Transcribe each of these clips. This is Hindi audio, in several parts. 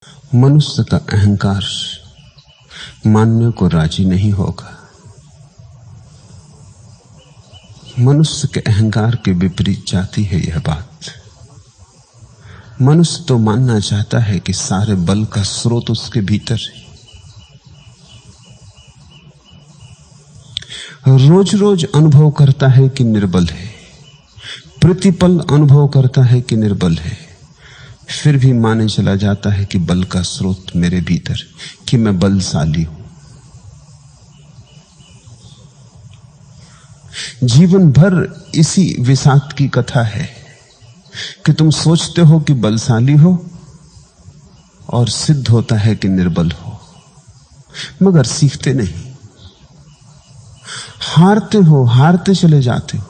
मनुष्य का अहंकार मानने को राजी नहीं होगा। मनुष्य के अहंकार के विपरीत जाती है यह बात। मनुष्य तो मानना चाहता है कि सारे बल का स्रोत उसके भीतर है। रोज रोज अनुभव करता है कि निर्बल है, प्रतिपल अनुभव करता है कि निर्बल है, फिर भी माने चला जाता है कि बल का स्रोत मेरे भीतर, कि मैं बलशाली हूं। जीवन भर इसी विषाद की कथा है कि तुम सोचते हो कि बलशाली हो और सिद्ध होता है कि निर्बल हो, मगर सीखते नहीं। हारते हो, हारते चले जाते हो,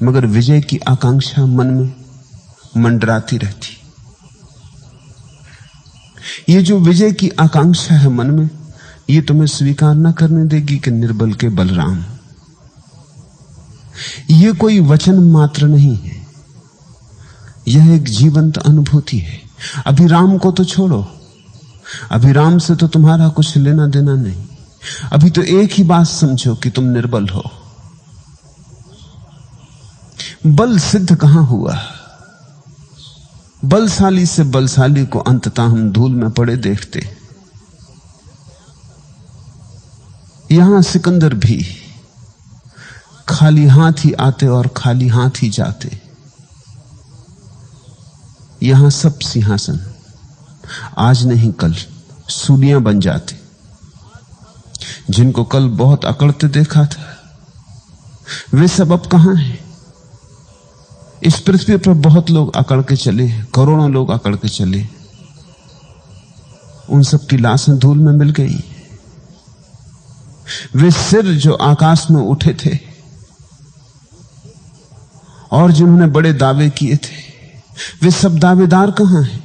मगर विजय की आकांक्षा मन में मंडराती रहती। ये जो विजय की आकांक्षा है मन में, ये तुम्हें स्वीकार न करने देगी कि निर्बल के बलराम। ये कोई वचन मात्र नहीं है, यह एक जीवंत अनुभूति है। अभिराम को तो छोड़ो, अभिराम से तो तुम्हारा कुछ लेना देना नहीं। अभी तो एक ही बात समझो कि तुम निर्बल हो। बल सिद्ध कहां हुआ? बलशाली से बलशाली को अंततः हम धूल में पड़े देखते। यहां सिकंदर भी खाली हाथ ही आते और खाली हाथ ही जाते। यहां सब सिंहासन आज नहीं कल सूलियां बन जाते। जिनको कल बहुत अकड़ते देखा था, वे सब अब कहां हैं? इस पृथ्वी पर बहुत लोग अकड़ के चले, करोड़ों लोग अकड़ के चले, उन सब की लाशें धूल में मिल गई। वे सिर जो आकाश में उठे थे और जिन्होंने बड़े दावे किए थे, वे सब दावेदार कहां हैं?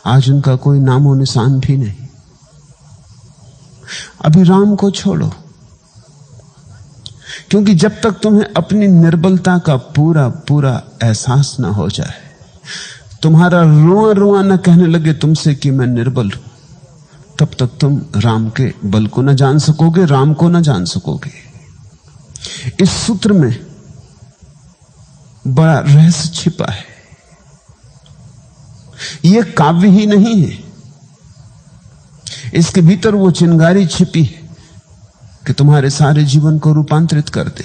आज उनका कोई नामो निशान भी नहीं। अभिराम को छोड़ो, क्योंकि जब तक तुम्हें अपनी निर्बलता का पूरा पूरा एहसास ना हो जाए, तुम्हारा रुआ रुआ न कहने लगे तुमसे कि मैं निर्बल हूं, तब तक तुम राम के बल को न जान सकोगे, राम को न जान सकोगे। इस सूत्र में बड़ा रहस्य छिपा है। यह काव्य ही नहीं है, इसके भीतर वो चिंगारी छिपी है कि तुम्हारे सारे जीवन को रूपांतरित कर दे।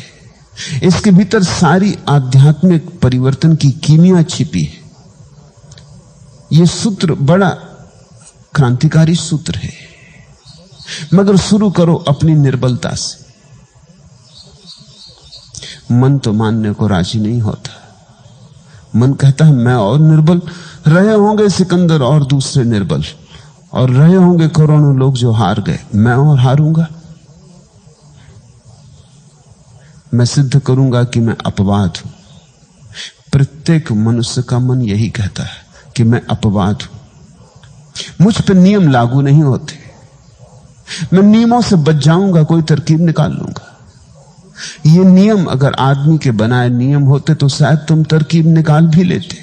इसके भीतर सारी आध्यात्मिक परिवर्तन की कीमिया छिपी है। यह सूत्र बड़ा क्रांतिकारी सूत्र है, मगर शुरू करो अपनी निर्बलता से। मन तो मानने को राजी नहीं होता। मन कहता है मैं और निर्बल। रहे होंगे सिकंदर और दूसरे निर्बल, और रहे होंगे करोड़ों लोग जो हार गए, मैं और हारूंगा। मैं सिद्ध करूंगा कि मैं अपवाद हूं। प्रत्येक मनुष्य का मन यही कहता है कि मैं अपवाद हूं, मुझ पर नियम लागू नहीं होते। मैं नियमों से बच जाऊंगा, कोई तरकीब निकाल लूंगा। ये नियम अगर आदमी के बनाए नियम होते तो शायद तुम तरकीब निकाल भी लेते,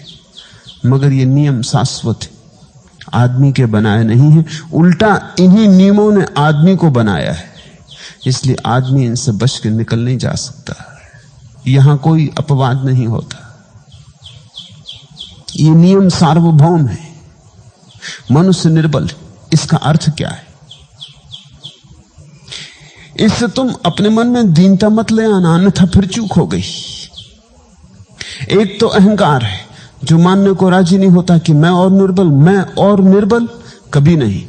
मगर ये नियम शाश्वत है, आदमी के बनाए नहीं है। उल्टा इन्हीं नियमों ने आदमी को बनाया है, इसलिए आदमी इनसे बच के निकल नहीं जा सकता। यहां कोई अपवाद नहीं होता। ये नियम सार्वभौम है। मनुष्य निर्बल, इसका अर्थ क्या है? इससे तुम अपने मन में दीनता मत ले आना, अन्यथा फिर चूक हो गई। एक तो अहंकार है जो मानने को राजी नहीं होता कि मैं और निर्बल, मैं और निर्बल कभी नहीं।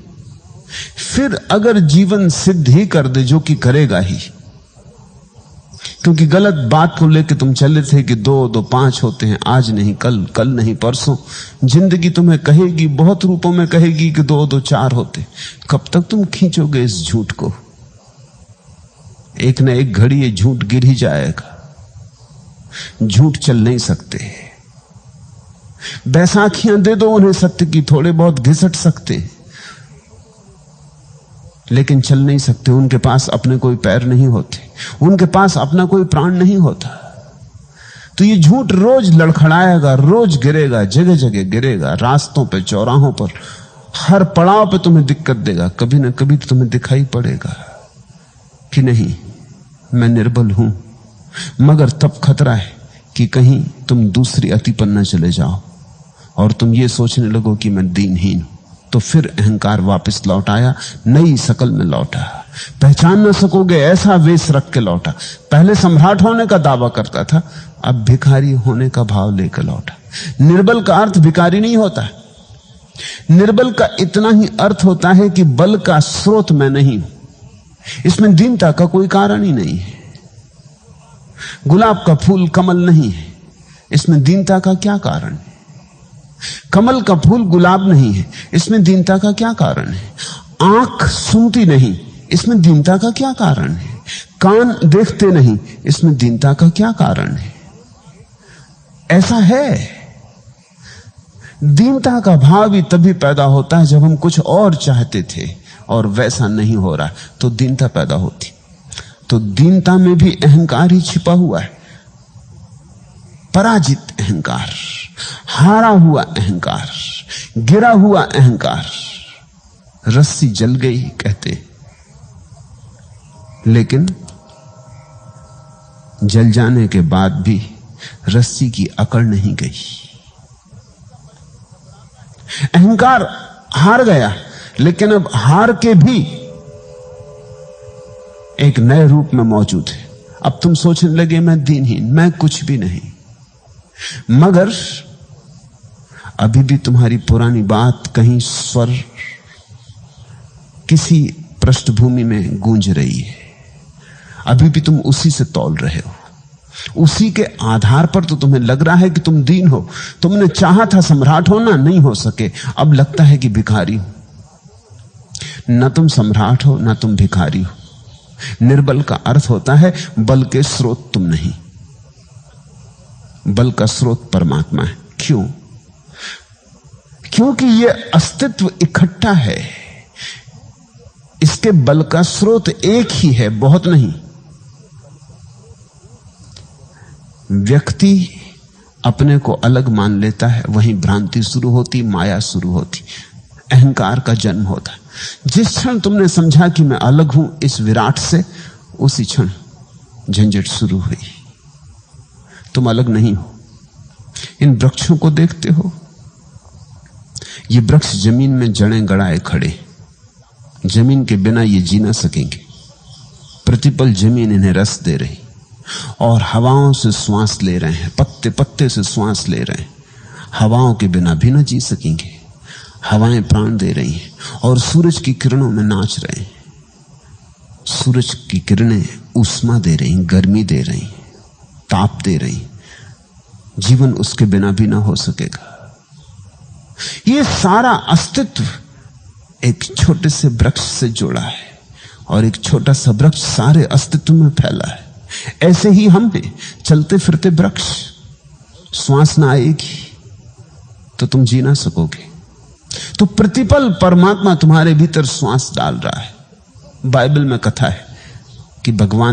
फिर अगर जीवन सिद्ध ही कर दे, जो कि करेगा ही, क्योंकि गलत बात को लेकर तुम चले थे कि 2 2 5 होते हैं, आज नहीं कल, कल नहीं परसों। जिंदगी तुम्हें कहेगी, बहुत रूपों में कहेगी कि 2 2 4 होते। कब तक तुम खींचोगे इस झूठ को? एक न एक घड़ी ये झूठ गिर ही जाएगा। झूठ चल नहीं सकते। बैसाखियां दे दो उन्हें सत्य की, थोड़े बहुत घिसट सकते, लेकिन चल नहीं सकते। उनके पास अपने कोई पैर नहीं होते, उनके पास अपना कोई प्राण नहीं होता। तो ये झूठ रोज लड़खड़ाएगा, रोज गिरेगा, जगह जगह गिरेगा, रास्तों पे, चौराहों पर, हर पड़ाव पे तुम्हें दिक्कत देगा। कभी ना कभी तो तुम्हें दिखाई पड़ेगा कि नहीं, मैं निर्बल हूं। मगर तब खतरा है कि कहीं तुम दूसरी अति पर न चले जाओ और तुम ये सोचने लगो कि मैं दीनहीन हूं। तो फिर अहंकार वापस लौट आया, नई शकल में लौटा। पहचान न सकोगे ऐसा वेश रख के लौटा। पहले सम्राट होने का दावा करता था, अब भिखारी होने का भाव लेकर लौटा। निर्बल का अर्थ भिखारी नहीं होता है। निर्बल का इतना ही अर्थ होता है कि बल का स्रोत मैं नहीं हूं। इसमें दीनता का कोई कारण ही नहीं है। गुलाब का फूल कमल नहीं है, इसमें दीनता का क्या कारण है? कमल का फूल गुलाब नहीं है, इसमें दीनता का क्या कारण है? आंख सुनती नहीं, इसमें दीनता का क्या कारण है? कान देखते नहीं, इसमें दीनता का क्या कारण है? ऐसा है। दीनता का भाव भी तभी पैदा होता है जब हम कुछ और चाहते थे और वैसा नहीं हो रहा, तो दीनता पैदा होती। तो दीनता में भी अहंकार ही छिपा हुआ है। पराजित अहंकार, हारा हुआ अहंकार, गिरा हुआ अहंकार। रस्सी जल गई कहते, लेकिन जल जाने के बाद भी रस्सी की अकड़ नहीं गई। अहंकार हार गया, लेकिन अब हार के भी एक नए रूप में मौजूद है। अब तुम सोचने लगे मैं दीनहीन, मैं कुछ भी नहीं। मगर अभी भी तुम्हारी पुरानी बात कहीं स्वर किसी पृष्ठभूमि में गूंज रही है। अभी भी तुम उसी से तौल रहे हो। उसी के आधार पर तो तुम्हें लग रहा है कि तुम दीन हो। तुमने चाहा था सम्राट होना, नहीं हो सके, अब लगता है कि भिखारी हो। न तुम सम्राट हो, न तुम भिखारी हो। निर्बल का अर्थ होता है बल के स्रोत तुम नहीं। बल का स्रोत परमात्मा है। क्यों? क्योंकि यह अस्तित्व इकट्ठा है। इसके बल का स्रोत एक ही है, बहुत नहीं। व्यक्ति अपने को अलग मान लेता है, वहीं भ्रांति शुरू होती, माया शुरू होती, अहंकार का जन्म होता है। जिस क्षण तुमने समझा कि मैं अलग हूं इस विराट से, उसी क्षण झंझट शुरू हुई। तुम अलग नहीं हो। इन वृक्षों को देखते हो, ये वृक्ष जमीन में जड़ें गड़ाए खड़े। जमीन के बिना ये जी ना सकेंगे। प्रतिपल जमीन इन्हें रस दे रही और हवाओं से श्वास ले रहे हैं, पत्ते पत्ते से श्वास ले रहे हैं। हवाओं के बिना भी ना जी सकेंगे। हवाएं प्राण दे रही हैं और सूरज की किरणों में नाच रहे हैं। सूरज की किरणें ऊष्मा दे रही, गर्मी दे रही, ताप दे रही। जीवन उसके बिना भी ना हो सकेगा। ये सारा अस्तित्व एक छोटे से वृक्ष से जुड़ा है और एक छोटा सा वृक्ष सारे अस्तित्व में फैला है। ऐसे ही हम हैं, चलते फिरते वृक्ष। श्वास ना आएगी तो तुम जी ना सकोगे। तो प्रतिपल परमात्मा तुम्हारे भीतर श्वास डाल रहा है। बाइबल में कथा है कि भगवान